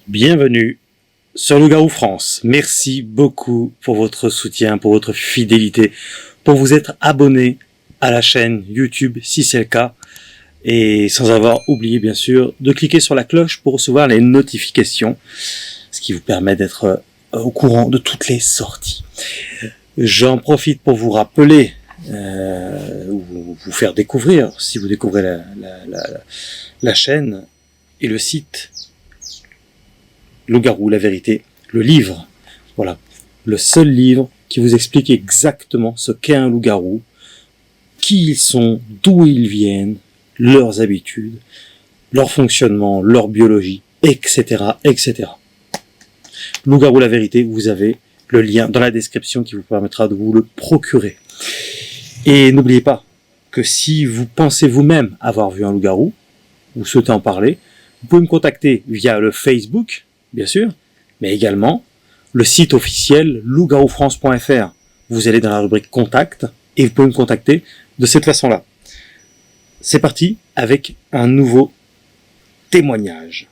Bienvenue sur Loup-Garou France. Merci beaucoup pour votre soutien, pour votre fidélité, pour vous être abonné à la chaîne YouTube si c'est le cas, et sans avoir oublié bien sûr de cliquer sur la cloche pour recevoir les notifications, ce qui vous permet d'être au courant de toutes les sorties. J'en profite pour vous rappeler ou vous faire découvrir, si vous découvrez la chaîne et le site Loup-Garou, la vérité, le livre, voilà, le seul livre qui vous explique exactement ce qu'est un loup-garou, qui ils sont, d'où ils viennent, leurs habitudes, leur fonctionnement, leur biologie, etc., etc. Loup-Garou, la vérité, vous avez le lien dans la description qui vous permettra de vous le procurer. Et n'oubliez pas que si vous pensez vous-même avoir vu un loup-garou, ou souhaitez en parler, vous pouvez me contacter via le Facebook, bien sûr, mais également le site officiel loup-garoufrance.fr. Vous allez dans la rubrique Contact et vous pouvez me contacter de cette façon-là. C'est parti avec un nouveau témoignage.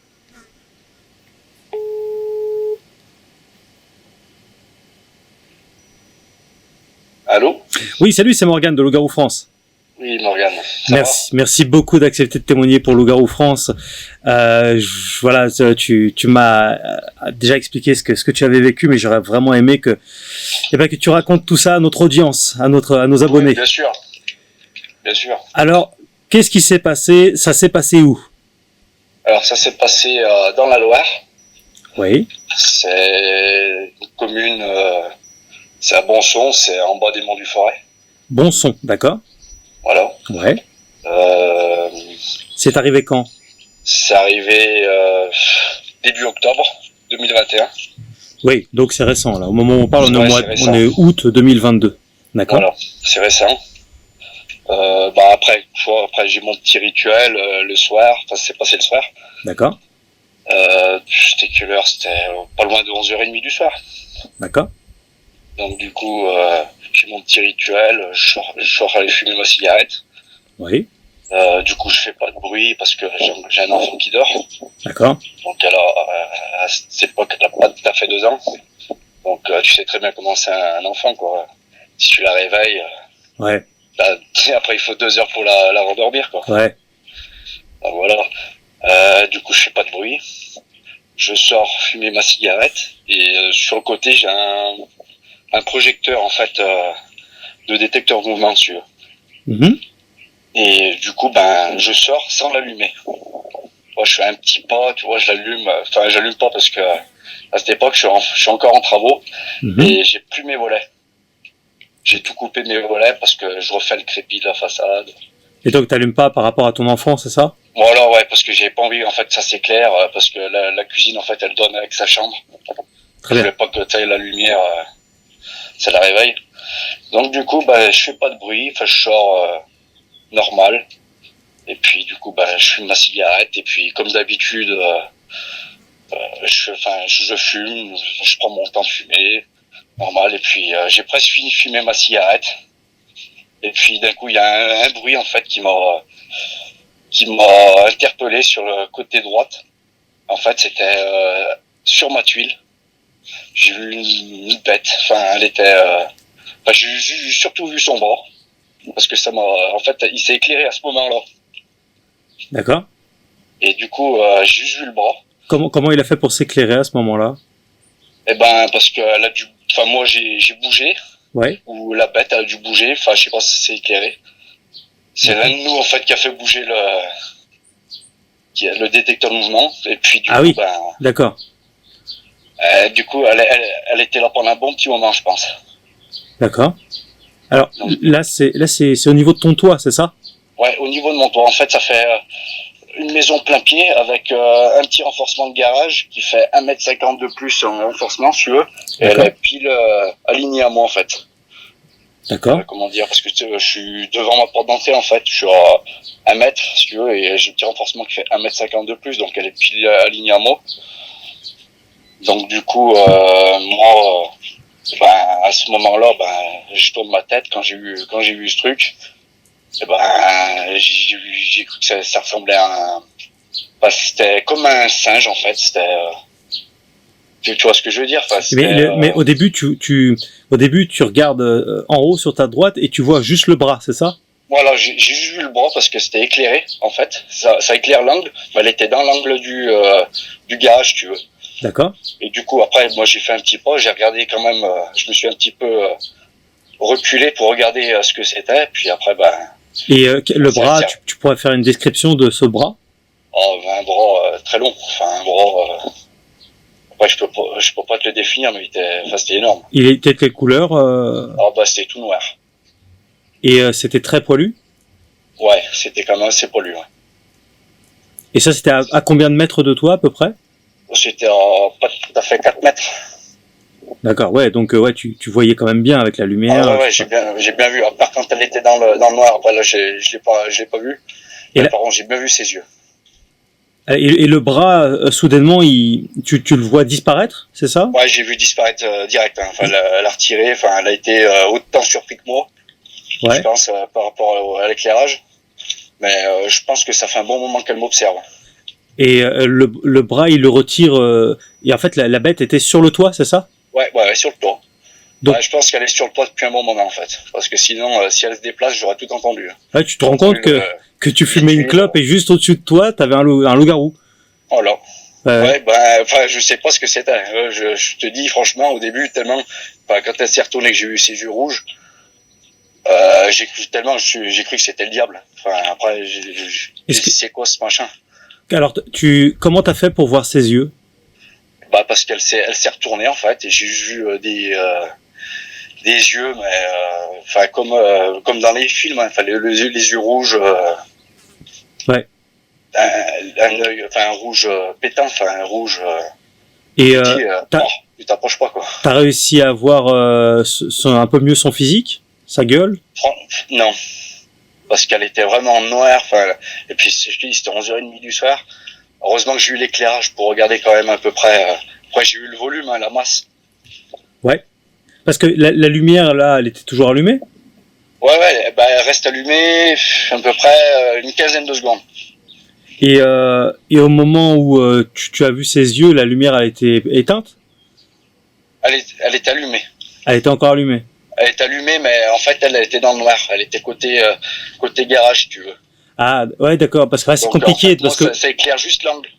Allô ? Oui, salut, c'est Morgane de Loup-Garou France. Oui, Morgane. Merci beaucoup d'accepter de témoigner pour Loup-Garou France. Voilà, tu m'as déjà expliqué ce que tu avais vécu, mais j'aurais vraiment aimé que tu racontes tout ça à notre audience, à nos abonnés. Oui, bien sûr. Bien sûr. Alors, qu'est-ce qui s'est passé ? Ça s'est passé où ? Alors, ça s'est passé dans la Loire. Oui. C'est une commune, c'est à Bonson, c'est en bas des Monts du Forêt. Bonson, d'accord. Voilà. Ouais. C'est arrivé quand ? C'est arrivé début octobre 2021. Oui, donc c'est récent là. Au moment où on parle, Ouais, on est août 2022. D'accord. Voilà, c'est récent. Après j'ai mon petit rituel le soir. Enfin, c'est passé le soir. D'accord. C'était quelle heure ? C'était pas loin de 11h30 du soir. D'accord. Donc du coup, j'ai mon petit rituel, je sors aller fumer ma cigarette. Oui. Du coup, je fais pas de bruit parce que j'ai un enfant qui dort. D'accord. Donc à cette époque, elle a pas tout à fait 2 ans. Donc tu sais très bien comment c'est un enfant, quoi. Si tu la réveilles, ouais. Après il faut 2 heures pour la rendormir, quoi. Ouais. Donc, voilà. Du coup, je fais pas de bruit. Je sors fumer ma cigarette et sur le côté, j'ai un projecteur en fait de détecteur de mouvement dessus. Mm-hmm. Et du coup, je sors sans l'allumer. Moi, je fais un petit pas, tu vois, je l'allume. Enfin, j'allume pas parce que à cette époque, je suis encore en travaux. Mm-hmm. Et j'ai plus mes volets. J'ai tout coupé de mes volets parce que je refais le crépi de la façade. Et donc, t'allumes pas par rapport à ton enfant, c'est ça ? Voilà, ouais, parce que j'ai pas envie, en fait, ça s'éclaire, parce que la cuisine, en fait, elle donne avec sa chambre. Très bien. Je voulais pas que tu aies la lumière, ça la réveille. Donc, du coup, je fais pas de bruit, enfin, je sors normal. Et puis, du coup, je fume ma cigarette. Et puis, comme d'habitude, je fume, je prends mon temps de fumer, normal. Et puis, j'ai presque fini de fumer ma cigarette. Et puis, d'un coup, il y a un bruit, en fait, qui m'a interpellé sur le côté droite. En fait, c'était sur ma tuile. J'ai vu une bête. Enfin, elle était. J'ai surtout vu son bras parce que ça m'a. En fait, il s'est éclairé à ce moment-là. D'accord. Et du coup, j'ai juste vu le bras. Comment il a fait pour s'éclairer à ce moment-là ? Eh parce que elle a dû. Enfin, moi, j'ai bougé. Ouais. Ou la bête a dû bouger. Enfin, je sais pas si c'est éclairé. C'est l'un de nous en fait qui a fait bouger le détecteur de mouvement. Et puis du coup, d'accord. Du coup, elle était là pendant un bon petit moment, je pense. D'accord. Alors donc, là, c'est au niveau de ton toit, c'est ça ? Ouais, au niveau de mon toit. En fait, ça fait une maison plein pied avec un petit renforcement de garage qui fait 1,50 m de plus en renforcement, si tu veux. Et elle est pile alignée à moi, en fait. D'accord. Comment dire ? Parce que je suis devant ma porte d'entrée, en fait. Je suis à 1 mètre, si tu veux, et j'ai un petit renforcement qui fait 1,50 m de plus, donc elle est pile alignée à moi. Donc du coup, moi, à ce moment-là, je tourne ma tête quand j'ai vu ce truc. Et j'ai cru que ça ressemblait à c'était comme un singe en fait. C'était Tu vois ce que je veux dire? Enfin, Mais au début, au début, tu regardes en haut sur ta droite et tu vois juste le bras, c'est ça? voilà, j'ai juste vu le bras parce que c'était éclairé, en fait. Ça éclaire l'angle, mais elle était dans l'angle du garage, tu veux. D'accord. Et du coup, après, moi, j'ai fait un petit pas, j'ai regardé quand même, je me suis un petit peu reculé pour regarder ce que c'était, puis après, ben... Et le bras, tu pourrais faire une description de ce bras? Oh, un bras très long, enfin, un bras... après, je peux pas te le définir, mais c'était énorme. Il était de quelle couleur Ah, bah, c'était tout noir. Et c'était très poilu? Ouais, c'était quand même assez poilu, ouais. Et ça, c'était à combien de mètres de toi, à peu près? C'était pas tout à fait 4 mètres. D'accord, ouais, donc ouais, tu voyais quand même bien avec la lumière. Ah ouais, j'ai bien vu. À part quand elle était dans le noir, après là, je l'ai pas vu. Mais par contre, j'ai bien vu ses yeux. Et le bras, soudainement, tu le vois disparaître, c'est ça? Ouais, j'ai vu disparaître direct. Hein. Enfin, elle a retiré. Enfin, elle a été autant surpris que moi. Ouais. Je pense par rapport à l'éclairage. Mais je pense que ça fait un bon moment qu'elle m'observe. Et le bras, il le retire. Et en fait, la bête était sur le toit, c'est ça? Ouais, sur le toit. Donc, ouais, je pense qu'elle est sur le toit depuis un bon moment en fait. Parce que sinon, si elle se déplace, j'aurais tout entendu. Ouais, tu te rends compte que tu fumais une clope et juste au-dessus de toi, t'avais un loup-garou. Oh là. Ouais, enfin, je sais pas ce que c'était. Je te dis franchement, au début, tellement, quand elle s'est retournée, que j'ai vu ses yeux rouges, j'ai cru que c'était le diable. Enfin, après, c'est quoi ce machin? Alors, comment t'as fait pour voir ses yeux? Bah, parce elle s'est retournée en fait, et j'ai vu des yeux, mais enfin comme dans les films, hein, les yeux rouges. Ouais. Un œil, enfin un rouge pétant, enfin un rouge. Et tu t'approches pas quoi. T'as réussi à voir un peu mieux son physique, sa gueule? Non, parce qu'elle était vraiment noire. Enfin, et puis je te dis, c'était 11h30 du soir. Heureusement que j'ai eu l'éclairage pour regarder quand même à peu près. Après j'ai eu le volume, hein, la masse. Ouais. Parce que la lumière là, elle était toujours allumée? Ouais, elle reste allumée à peu près une quinzaine de secondes. Et au moment où tu as vu ses yeux, la lumière elle était éteinte? Elle est allumée. Elle était encore allumée? Elle est allumée, mais en fait elle était dans le noir. Elle était côté garage, si tu veux. Ah ouais, d'accord, parce que là, c'est compliqué. En fait, ça éclaire juste l'angle.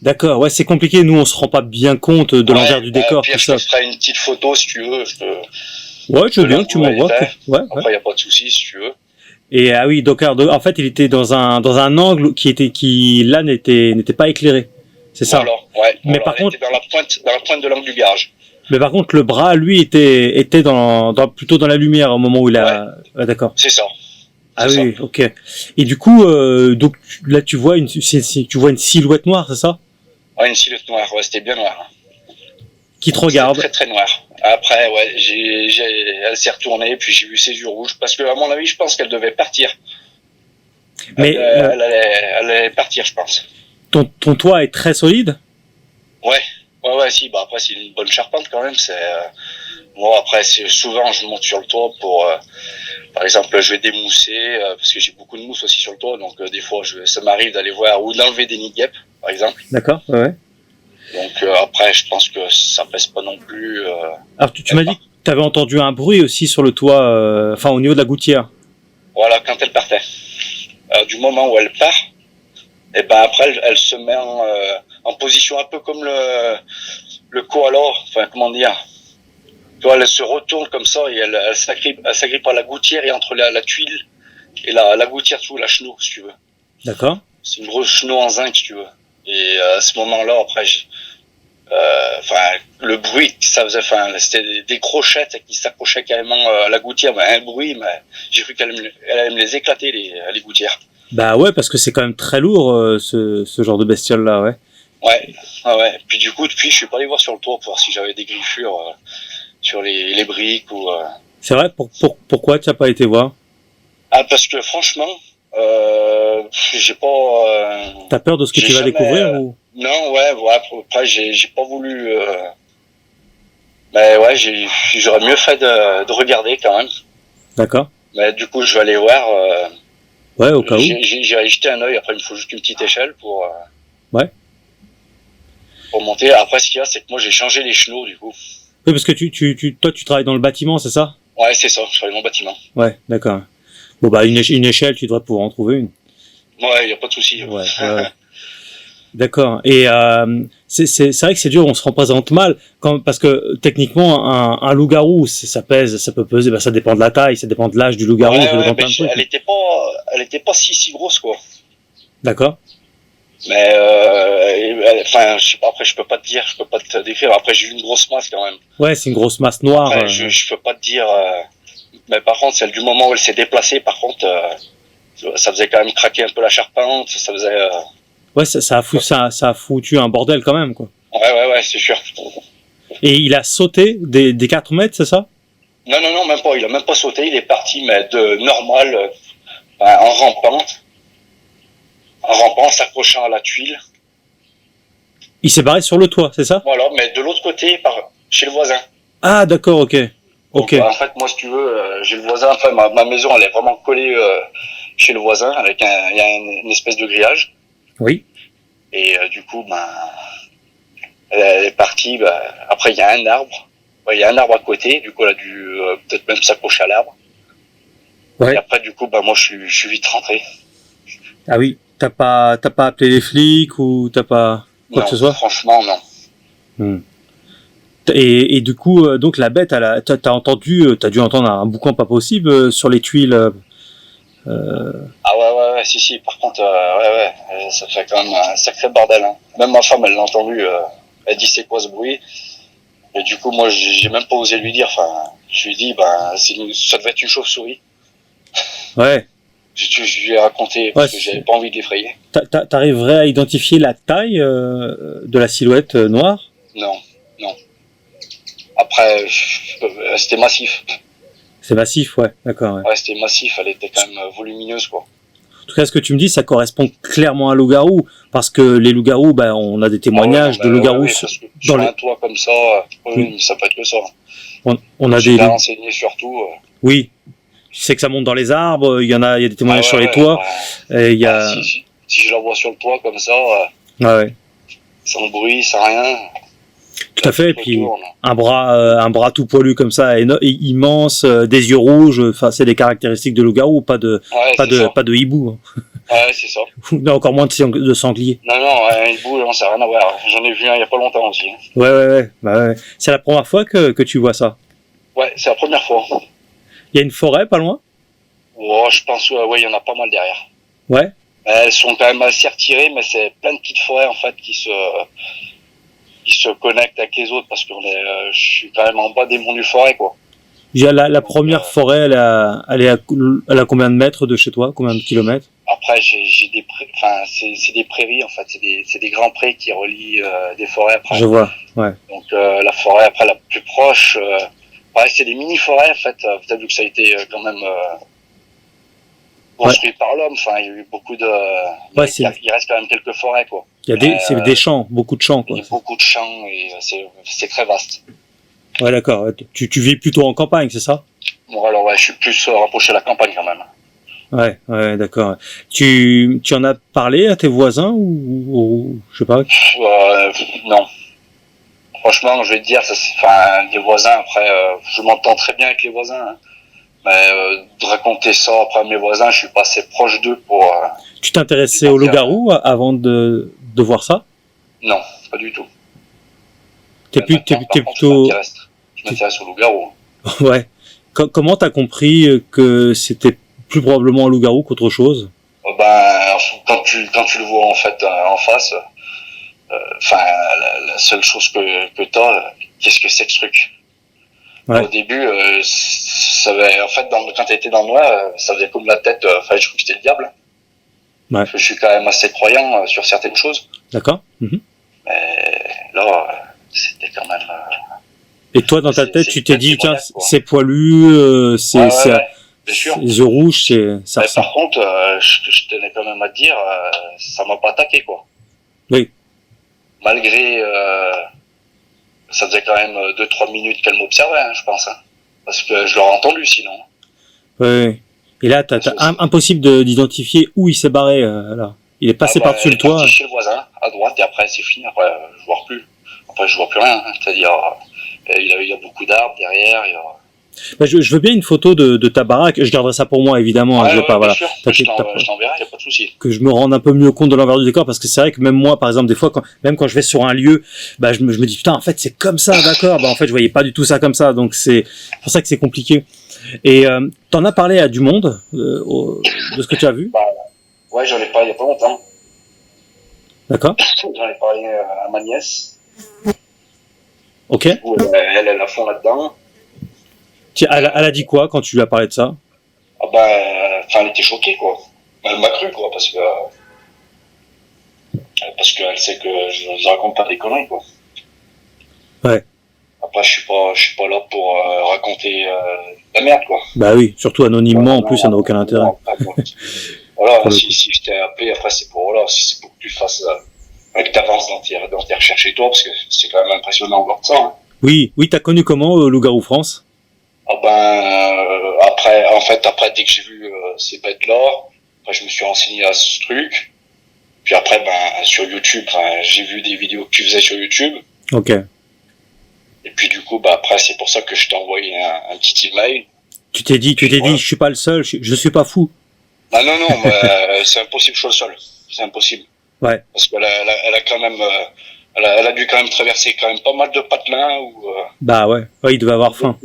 D'accord, ouais, c'est compliqué. Nous, on se rend pas bien compte de l'envers du décor. Puis je te ferai une petite photo si tu veux. Ouais, je veux bien que tu m'envoies. Ouais, après, y a pas de souci si tu veux. Et ah oui, donc en fait, il était dans un angle qui là n'était pas éclairé. C'est ça. Alors, ouais. Mais par contre, était dans la pointe de l'angle du garage. Mais par contre, le bras, lui, était plutôt dans la lumière au moment où il a. Ouais. Ah, d'accord. C'est ça. Ah oui, ok. Et du coup, donc là, tu vois une silhouette noire, c'est ça? Ouais, une silhouette noire. Ouais, c'était bien noir. Qui te regarde. Très très noir. Après, ouais, elle s'est retournée, puis j'ai vu ses yeux rouges, parce que à mon avis, je pense qu'elle devait partir. Mais elle allait partir, je pense. Ton toit est très solide? Ouais, si. Bah après, c'est une bonne charpente quand même. Moi, après, souvent, je monte sur le toit pour, par exemple, je vais démousser, parce que j'ai beaucoup de mousse aussi sur le toit, donc des fois, ça m'arrive d'aller voir ou d'enlever des nids de guêpes, par exemple. D'accord, ouais. Donc après, je pense que ça pèse pas non plus. Alors tu m'as dit que tu avais entendu un bruit aussi sur le toit, enfin au niveau de la gouttière. Voilà, quand elle partait. Du moment où elle part, et ben après, elle se met en position un peu comme le koala, enfin comment dire. Tu vois, elle se retourne comme ça et elle s'agrippe à la gouttière et entre la tuile et la gouttière, tu vois, la chenot, si tu veux. D'accord. C'est une grosse chenot en zinc, si tu veux. Et à ce moment-là, après, le bruit que ça faisait, c'était des crochettes qui s'accrochaient carrément à la gouttière, un bruit, mais j'ai cru qu'elle allait me les éclater, les gouttières. Bah ouais, parce que c'est quand même très lourd, ce genre de bestiole-là, ouais. Ouais. Puis du coup, depuis, je suis pas allé voir sur le toit pour voir si j'avais des griffures sur les briques ou. C'est vrai. Pourquoi tu n'as pas été voir? Ah, parce que franchement, j'ai pas. T'as peur de ce que tu vas découvrir ou? Non, ouais. Après, j'ai pas voulu. Mais ouais, j'aurais mieux fait de regarder quand même. D'accord. Mais du coup, je vais aller voir. Ouais, au cas où. J'irai jeter un œil. Après, il me faut juste une petite échelle pour. Ouais. pour monter. Après, ce qu'il y a, c'est que moi, j'ai changé les chenaux, du coup. Oui, parce que toi, tu travailles dans le bâtiment, c'est ça? Ouais, c'est ça, je travaille dans le bâtiment. Ouais, d'accord. Bon, bah, une échelle, tu devrais pouvoir en trouver une. Ouais, y a pas de souci. Ouais. D'accord. Et c'est vrai que c'est dur, on se représente mal parce que techniquement un loup-garou ça peut peser, bah, ça dépend de la taille, ça dépend de l'âge du loup-garou, ça dépend de plein de trucs. Elle était pas si grosse quoi. D'accord. Mais enfin, je sais pas. Après, je peux pas te décrire. Après, j'ai eu une grosse masse quand même. Ouais, c'est une grosse masse noire. Après, je peux pas te dire. Mais par contre, celle du moment où elle s'est déplacée, par contre, ça faisait quand même craquer un peu la charpente. Ça faisait. Ouais, ça a foutu un bordel quand même, quoi. Ouais, c'est sûr. Et il a sauté des 4 mètres, c'est ça? Non, même pas. Il a même pas sauté. Il est parti, mais de normal, en rampant, s'accrochant à la tuile. Il s'est barré sur le toit, c'est ça? Voilà, mais de l'autre côté, chez le voisin. Ah, d'accord, ok. Donc, en fait, moi, si tu veux, j'ai le voisin. Enfin, ma maison, elle est vraiment collée chez le voisin, avec il y a une espèce de grillage. Oui. Et du coup, elle est partie. Après, il y a un arbre. Ouais, il y a un arbre à côté. Du coup, elle a dû peut-être même s'accrocher à l'arbre. Ouais. Et après, du coup, moi, je suis vite rentré. Ah oui. T'as pas appelé les flics ou t'as pas quoi que ce soit? Franchement, non. Et du coup, donc la bête, t'as dû entendre un boucan pas possible sur les tuiles. Ah ouais, si. Par contre, ça fait quand même un sacré bordel. Hein. Même ma femme, elle l'a entendu. Elle dit c'est quoi ce bruit? Et du coup, moi, j'ai même pas osé lui dire. Enfin, je lui dis, ça devait être une chauve-souris. Ouais. Je lui ai raconté parce que j'avais pas envie de l'effrayer. T'arriverais à identifier la taille de la silhouette noire? Non. Après, c'était massif. C'est massif, ouais, d'accord. Ouais, c'était massif, elle était quand même volumineuse, quoi. En tout cas, ce que tu me dis, ça correspond clairement à un loup-garou, parce que les loups-garous, on a des témoignages de loups-garous sur un toit comme ça, ça peut être le ça. On a des renseigné surtout. Oui, tu sais que ça monte dans les arbres, il y a des témoignages sur les toits. Et il y a... si je la vois sur le toit comme ça, sans bruit, sans rien. Tout à fait, et puis un bras tout poilu comme ça, immense, des yeux rouges, enfin c'est des caractéristiques de loup-garou, pas de hibou. Hein. Ouais, c'est ça. Non, encore moins de sanglier. Non, un hibou, non, ça n'a rien à voir. J'en ai vu un il y a pas longtemps aussi. Ouais. C'est la première fois que tu vois ça? Ouais, c'est la première fois. Il y a une forêt pas loin? Oh, je pense, il y en a pas mal derrière. Ouais. Elles sont quand même assez retirées, mais c'est plein de petites forêts en fait qui se connectent avec les autres parce que je suis quand même en bas des monts du Forêt, quoi. La première forêt, elle est à combien de mètres de chez toi? Combien de kilomètres? Après, j'ai c'est des prairies en fait, c'est des grands prés qui relient des forêts après. Je vois, ouais. Donc la forêt après la plus proche, c'est des mini forêts en fait. Peut-être vu que ça a été quand même construit par l'homme. Enfin, il y a eu beaucoup de. Il reste quand même quelques forêts, quoi. C'est des champs, beaucoup de champs, quoi. Il y a beaucoup de champs et c'est très vaste. Ouais, d'accord. Tu vis plutôt en campagne, c'est ça? Bon, alors je suis plus rapproché à la campagne quand même. Ouais, d'accord. Tu en as parlé à tes voisins ou je sais pas? Non. Franchement, je vais te dire, des voisins. Après, je m'entends très bien avec les voisins. Hein. Mais de raconter ça après à mes voisins, je suis pas assez proche d'eux pour. Tu t'intéressais au loup-garou avant de voir ça? Non, pas du tout. T'es plutôt. Je m'intéresse au loup-garou. Ouais. Comment t'as compris que c'était plus probablement un loup-garou qu'autre chose? Quand tu le vois en fait en face, la seule chose que t'as, qu'est-ce que c'est que ce truc? Ouais. Au début, quand t'étais dans le noir, ça faisait comme la tête, je crois que c'était le diable. Ouais. Parce que je suis quand même assez croyant sur certaines choses. D'accord. Mais là, c'était quand même. Et toi, dans ta tête, tu t'es dit, tiens, c'est poilu, c'est les yeux rouges, ça ressemble. Par contre, je tenais quand même à te dire, ça m'a pas attaqué, quoi. Oui. Malgré, ça faisait quand même 2-3 minutes qu'elle m'observait, hein, je pense. Hein, parce que je l'aurais entendu sinon. Oui. Et là, impossible d'identifier où il s'est barré, là. Il est passé par-dessus le toit. Chez le voisin, à droite, et après c'est fini. Après, je vois plus. Après, je vois plus rien. Hein. C'est-à-dire, il y a beaucoup d'arbres derrière. Bah, je veux bien une photo de ta baraque. Je garderai ça pour moi, évidemment. Ouais, Je vais pas, bien voilà. sûr. Je t'enverrai, il n'y a pas de souci. Que je me rende un peu mieux compte de l'envers du décor, parce que c'est vrai que même moi, par exemple, des fois, même quand je vais sur un lieu, bah, je me dis, putain, en fait, c'est comme ça, d'accord. Bah, en fait, je voyais pas du tout ça comme ça. Donc, c'est pour ça que c'est compliqué. Et, t'en as parlé à du monde, de ce que tu as vu? Bah, ouais, j'en ai parlé il y a pas longtemps. D'accord. J'en ai parlé à ma nièce. Ok. Du coup, elle a fond là-dedans. Elle a dit quoi quand tu lui as parlé de ça? Ah ben, elle était choquée, quoi. Elle m'a cru, quoi, parce qu'elle sait que je raconte pas des conneries, quoi. Ouais. Après, je suis pas là pour raconter la merde, quoi. Bah oui, surtout anonymement, en plus, ça n'a aucun intérêt. Voilà, si je t'ai appelé, après, c'est pour que tu fasses, que t'avances dans tes recherches et toi, parce que c'est quand même impressionnant de voir ça, hein. Oui, t'as connu comment, Loup-garou France? Ah ben, après, dès que j'ai vu ces bêtes-là, après, je me suis renseigné à ce truc. Puis après, sur YouTube, j'ai vu des vidéos que tu faisais sur YouTube. Ok. Et puis du coup, après, c'est pour ça que je t'ai envoyé un petit email. Tu t'es dit, je suis pas le seul, je suis pas fou. Ah non, mais c'est impossible, je sois le seul. C'est impossible. Ouais. Parce qu'elle a quand même, elle a dû quand même traverser quand même pas mal de patelins ou. Bah ouais, il devait avoir faim.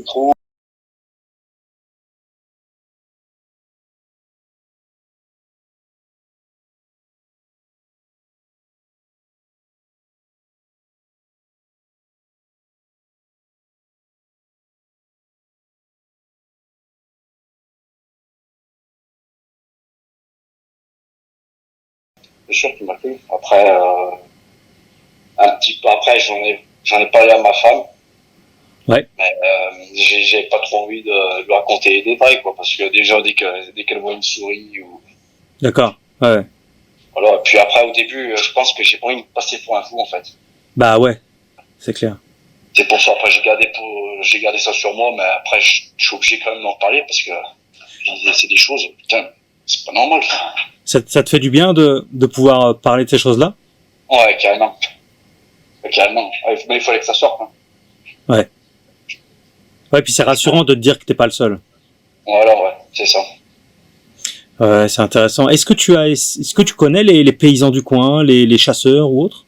C'est sûr qu'il m'a plu. Après, un petit peu après, j'en ai parlé à ma femme. Ouais. Mais j'ai pas trop envie de lui raconter les détails, quoi, parce que déjà dès qu'elle voit une souris ou. D'accord. Ouais. Voilà. Puis après, au début, je pense que j'ai pas envie de passer pour un fou, en fait. Bah ouais, c'est clair. C'est pour ça. Après, j'ai gardé ça sur moi, mais après, je suis obligé quand même d'en parler parce que c'est des choses. Putain, c'est pas normal. Ça te fait du bien de pouvoir parler de ces choses-là? Ouais, carrément. Carrément. Mais il fallait que ça sorte. Hein. Ouais. Ouais, puis c'est rassurant de te dire que t'es pas le seul. Voilà, ouais, c'est ça. Ouais, c'est intéressant. Est-ce que tu connais les paysans du coin, les chasseurs ou autres?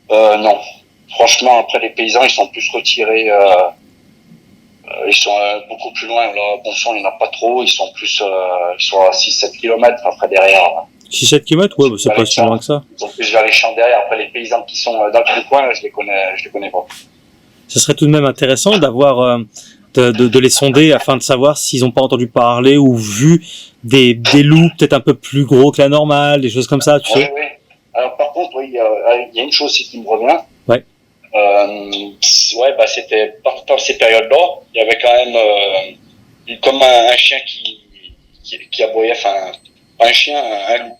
Non. Franchement, après, les paysans, ils sont plus retirés, ils sont beaucoup plus loin. Là, bon sang, il n'y en a pas trop. Ils sont à 6-7 kilomètres après derrière. 6-7 km? Ouais, bah, c'est pas si loin que ça. Ils sont plus vers les champs derrière. Après, les paysans qui sont dans le coin, je les connais pas. Ça serait tout de même intéressant d'avoir, de les sonder afin de savoir s'ils ont pas entendu parler ou vu des loups peut-être un peu plus gros que la normale, des choses comme ça, tu sais. Oui. Alors, par contre, oui, il y a une chose aussi qui me revient. Ouais. C'était dans ces périodes-là, il y avait quand même comme un chien qui aboyait, enfin, pas un chien, un loup.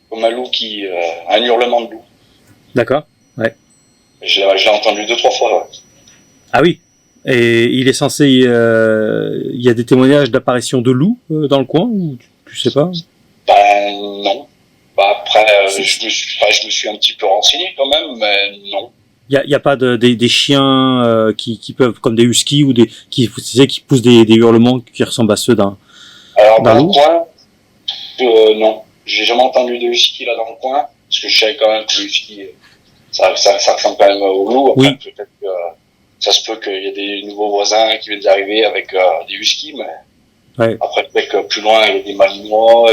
Comme un loup un hurlement de loup. D'accord. Ouais. Je l'ai entendu 2-3 fois. Ouais. Ah oui. Et il est censé, il y a des témoignages d'apparition de loups dans le coin ou tu sais pas? Ben non. Après, je me suis un petit peu renseigné quand même, mais non. Il y a pas des chiens qui peuvent, comme des huskies ou qui poussent des hurlements qui ressemblent à ceux d'un Dans loup? le coin, non. J'ai jamais entendu de husky là dans le coin, parce que je savais quand même que le husky, ça ressemble quand même au loup. Après, Oui. peut-être que ça se peut qu'il y ait des nouveaux voisins qui viennent d'arriver avec des huskies, mais Ouais. après peut-être que plus loin il y a des malinois.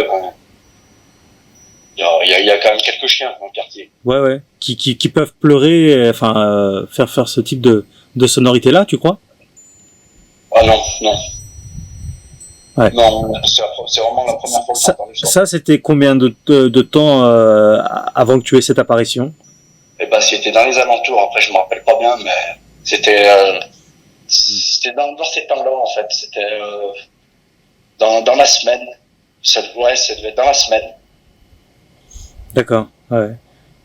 Il y a quand même quelques chiens dans le quartier. Ouais. Qui peuvent pleurer, enfin, faire ce type de sonorité là, tu crois? Ah non. Ouais. Non, c'est vraiment la première fois que j'ai entendu ça. Ça, c'était combien de temps avant que tu aies cette apparition? Eh ben, c'était dans les alentours. Après, je me rappelle pas bien, mais c'était dans ces temps-là en fait. C'était dans la semaine. Ça devait être dans la semaine. D'accord. Ouais.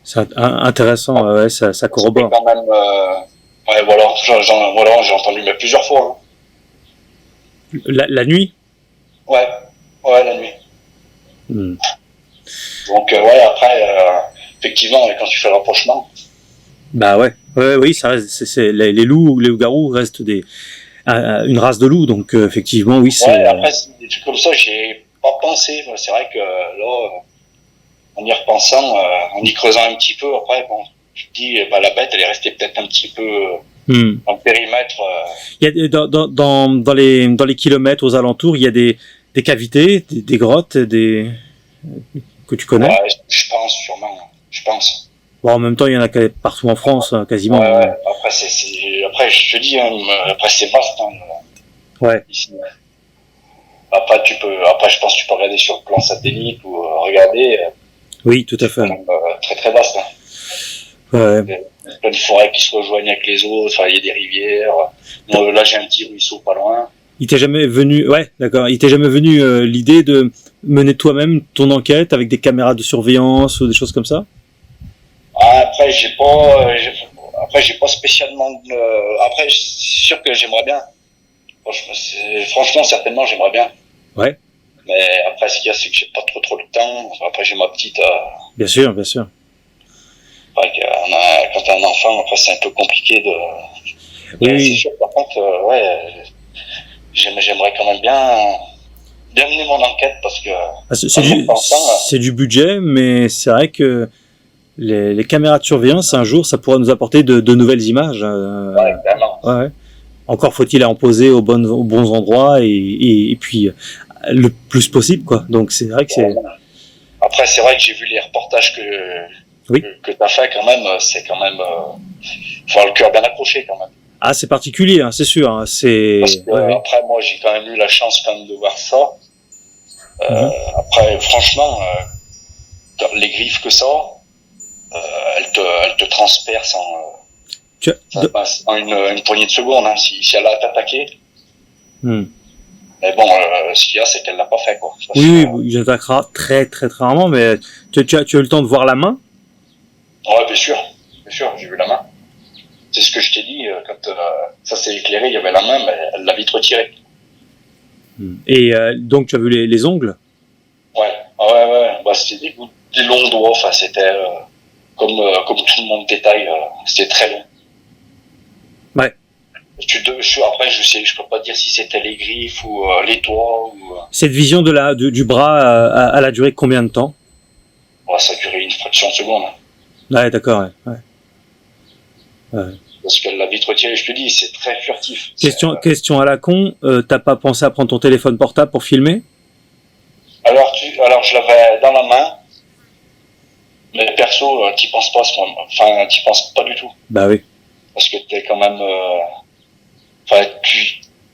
C'est intéressant. Ouais, ça corrobore. Quand même. Ouais, voilà. J'ai entendu mais plusieurs fois. Hein. La nuit? Ouais, la nuit. Donc, ouais, après, effectivement, quand tu fais le rapprochement. Bah ouais, oui, ça reste, les loups, les loups-garous restent une race de loups, donc effectivement, oui, c'est. Ouais, après, des trucs comme ça, j'ai pas pensé. C'est vrai que là, en y repensant, en y creusant un petit peu, après, bon, tu te dis, bah, la bête, elle est restée peut-être un petit peu dans le périmètre. Il y a dans les kilomètres aux alentours, il y a des cavités, des grottes, que tu connais. Ouais, je pense, sûrement. Je pense. Bon, en même temps, il y en a partout en France, quasiment. Ouais, Ouais. ouais. Après, je te dis, hein, après, c'est vaste, hein, Ouais. ici. Après, je pense que tu peux regarder sur le plan satellite ou regarder. Oui, tout à C'est fait. quand même très très vaste. Hein. Ouais. Plein de forêts qui se rejoignent avec les autres. Enfin, il y a des rivières. Moi, là, j'ai un petit ruisseau pas loin. Il t'est jamais venu, ouais, d'accord. Il t'est jamais venu l'idée de mener toi-même ton enquête avec des caméras de surveillance ou des choses comme ça? Après, j'ai pas spécialement. Après, c'est sûr que j'aimerais bien. Franchement, certainement, j'aimerais bien. Ouais. Mais après, ce qu'il y a, c'est que j'ai pas trop le temps. Après, j'ai ma petite. Bien sûr, bien sûr. Après, quand t'as un enfant, après, c'est un peu compliqué de. Oui. C'est sûr, par contre, ouais, j'aimerais quand même bien mener mon enquête parce que. C'est du budget, mais c'est vrai que les caméras de surveillance, un jour, ça pourra nous apporter de nouvelles images. Ouais, vraiment. Ouais. Encore faut-il en poser aux bons endroits et puis le plus possible, quoi. Donc c'est vrai que c'est. Après, c'est vrai que j'ai vu les reportages que t'as fait quand même. C'est quand même. Faut avoir le cœur bien accroché quand même. Ah, c'est particulier, hein, c'est sûr. Hein, c'est. Parce que, après, moi, j'ai quand même eu la chance quand même de voir ça. Après, franchement, les griffes que ça, elles te transpercent en une poignée de secondes, hein, si elle a t'attaqué. Mais bon, ce qu'il y a, c'est qu'elle l'a pas fait, quoi. Oui, il attaquera très très rarement, mais tu as eu le temps de voir la main? Ouais, bien sûr, j'ai vu la main. C'est ce que je t'ai dit, quand ça s'est éclairé, il y avait la main, mais elle l'a vite retirée. Et donc tu as vu les ongles? Ouais. Bah, c'était des longs doigts, enfin, c'était comme tout le monde détaille, c'était très long. Ouais. Après, je peux pas dire si c'était les griffes ou les doigts. Cette vision du bras, elle a duré combien de temps? Ouais, ça a duré une fraction de seconde. Ouais, d'accord, ouais. Parce qu'elle l'a vite retiré, je te dis, c'est très furtif. Question à la con, t'as pas pensé à prendre ton téléphone portable pour filmer? Alors je l'avais dans la main, mais perso, t'y penses pas, t'y penses pas du tout. Bah oui. Parce que t'es quand même,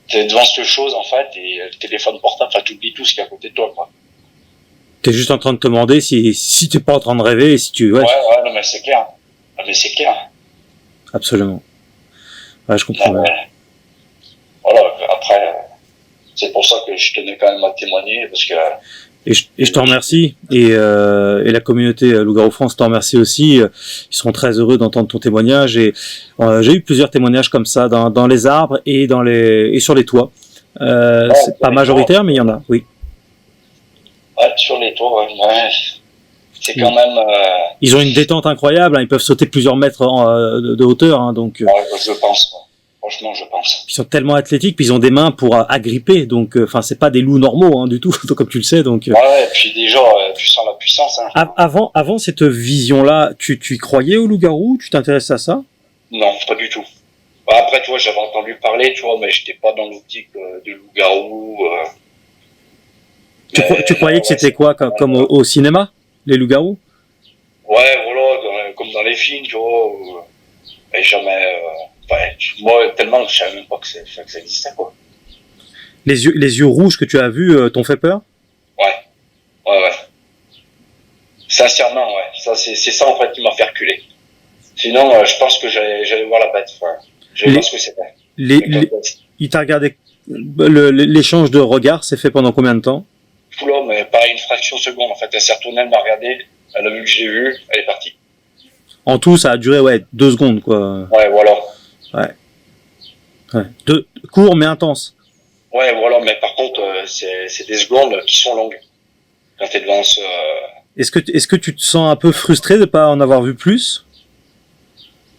t'es devant cette chose en fait, et le téléphone portable, t'oublies tout ce qu'il y a à côté de toi, quoi. T'es juste en train de te demander si t'es pas en train de rêver et si tu. Ouais, non, mais c'est clair. Absolument. Ouais, je comprends bien. Voilà, après, c'est pour ça que je tenais quand même à témoigner, parce que. Et je te remercie, et la communauté Loup-Garou France te remercie aussi. Ils seront très heureux d'entendre ton témoignage. Et j'ai eu plusieurs témoignages comme ça dans les arbres et sur les toits. C'est pas majoritaire, mais il y en a, oui. Ouais, sur les toits, ouais. C'est quand même. Ils ont une détente incroyable, hein, ils peuvent sauter plusieurs mètres de hauteur, hein, donc. Ouais, je pense. Franchement, je pense. Ils sont tellement athlétiques, puis ils ont des mains pour agripper, donc c'est pas des loups normaux, hein, du tout, comme tu le sais, donc. Ouais, et puis déjà, tu sens la puissance. Hein. Avant cette vision-là, tu y croyais au loup-garou? Tu t'intéressais à ça? Non, pas du tout. Après, tu vois, j'avais entendu parler, tu vois, mais j'étais pas dans l'optique de loup-garou. Tu croyais que c'était quoi, comme au cinéma, les loups-garous? Ouais, voilà, comme dans les films, tu vois. Et jamais. Moi, tellement que je savais même pas que ça existait, quoi. Les yeux rouges que tu as vus t'ont fait peur? Ouais. Sincèrement, ouais. Ça, c'est ça, en fait, qui m'a fait reculer. Sinon, je pense que j'allais voir la bête. J'allais voir ce que c'était. Il t'a regardé. L'échange de regards s'est fait pendant combien de temps? Là, mais pareil, une fraction de seconde. En fait, elle s'est retournée, elle m'a regardé, elle a vu que je l'ai vu, elle est partie. En tout, ça a duré 2 secondes, quoi. Ouais, voilà. Ouais. Court mais intense. Ouais, voilà, mais par contre, c'est des secondes qui sont longues. Quand t'es devant ce. Est-ce que tu te sens un peu frustré de pas en avoir vu plus?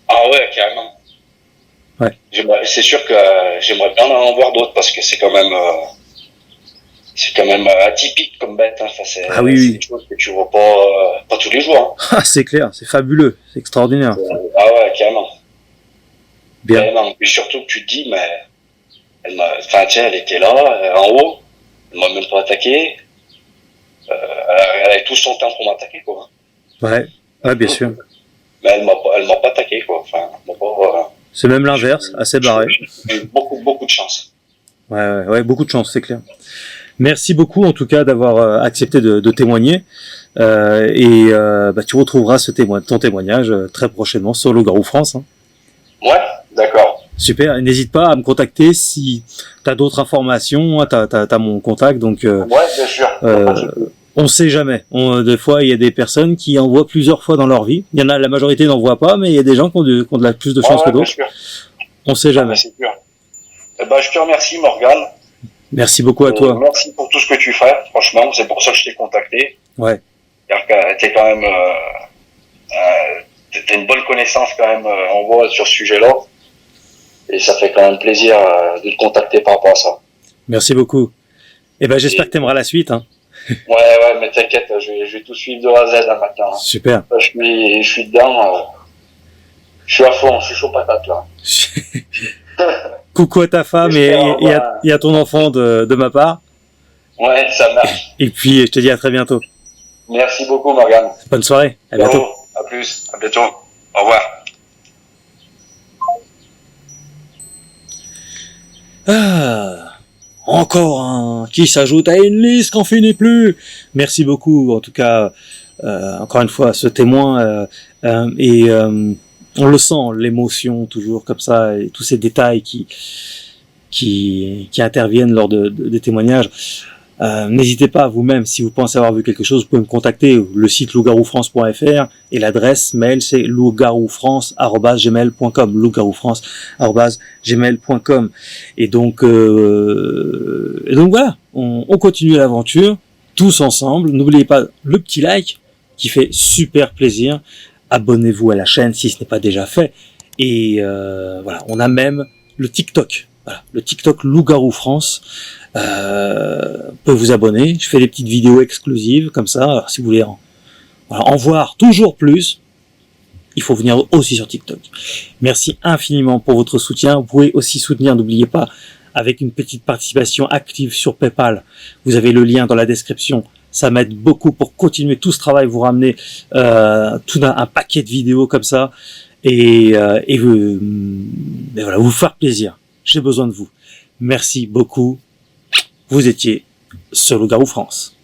Ah ouais, carrément. Ouais. C'est sûr que j'aimerais bien en voir d'autres parce que c'est quand même atypique comme bête. Hein. Enfin, Ah oui, c'est oui. des choses que tu vois pas tous les jours. Hein. Ah, c'est clair, c'est fabuleux, c'est extraordinaire. Ah ouais, carrément. Bien. Carrément. Et surtout que tu te dis, mais enfin, tiens, elle était là, en haut, elle m'a même pas attaqué. Elle avait tout son temps pour m'attaquer, quoi. Ouais, ouais, bien sûr. Mais elle m'a pas attaqué, quoi. Enfin, elle m'a pas, C'est même l'inverse, assez barré. j'ai eu beaucoup de chance. Ouais, beaucoup de chance, c'est clair. Merci beaucoup en tout cas d'avoir accepté de témoigner. Tu retrouveras ton témoignage très prochainement sur Loup-Garou France. Hein. Ouais, d'accord. Super. Et n'hésite pas à me contacter si t'as d'autres informations. T'as mon contact, donc Ouais, bien sûr. on sait jamais. Des fois, il y a des personnes qui en voient plusieurs fois dans leur vie. Il y en a, la majorité n'en voit pas, mais il y a des gens qui ont plus de chance que d'autres. On sait jamais. C'est sûr. Eh ben, je te remercie, Morgane. Merci beaucoup à toi. Merci pour tout ce que tu fais, franchement. C'est pour ça que je t'ai contacté. Ouais. T'es quand même, t'as une bonne connaissance quand même, on voit sur ce sujet-là. Et ça fait quand même plaisir de te contacter par rapport à ça. Merci beaucoup. Eh ben, j'espère que t'aimeras la suite, hein. Ouais, mais t'inquiète, je vais tout suivre de A à Z là, maintenant. Super. Je suis dedans, je suis à fond, je suis chaud patate là. Coucou à ta femme et à ton enfant de ma part. Ouais, ça marche. Et puis, je te dis à très bientôt. Merci beaucoup, Morgane. Bonne soirée. À bientôt. À plus. À bientôt. Au revoir. Ah, encore un qui s'ajoute à une liste qu'on finit plus. Merci beaucoup, en tout cas, encore une fois, ce témoin. On le sent, l'émotion toujours comme ça, et tous ces détails qui interviennent lors des témoignages. N'hésitez pas vous-même, si vous pensez avoir vu quelque chose, vous pouvez me contacter, le site lougaroufrance.fr et l'adresse mail c'est lougaroufrance@gmail.com, lougaroufrance@gmail.com. Et donc voilà, on continue l'aventure tous ensemble. N'oubliez pas le petit like qui fait super plaisir. Abonnez-vous à la chaîne si ce n'est pas déjà fait. Et voilà, on a même le TikTok. Voilà, le TikTok Loup-Garou France. Peut vous abonner. Je fais des petites vidéos exclusives comme ça. Alors, si vous voulez en voir toujours plus, il faut venir aussi sur TikTok. Merci infiniment pour votre soutien. Vous pouvez aussi soutenir, n'oubliez pas, avec une petite participation active sur PayPal. Vous avez le lien dans la description. Ça m'aide beaucoup pour continuer tout ce travail, vous ramener tout un paquet de vidéos comme ça et voilà, vous faire plaisir. J'ai besoin de vous. Merci beaucoup. Vous étiez sur Loup-Garou France.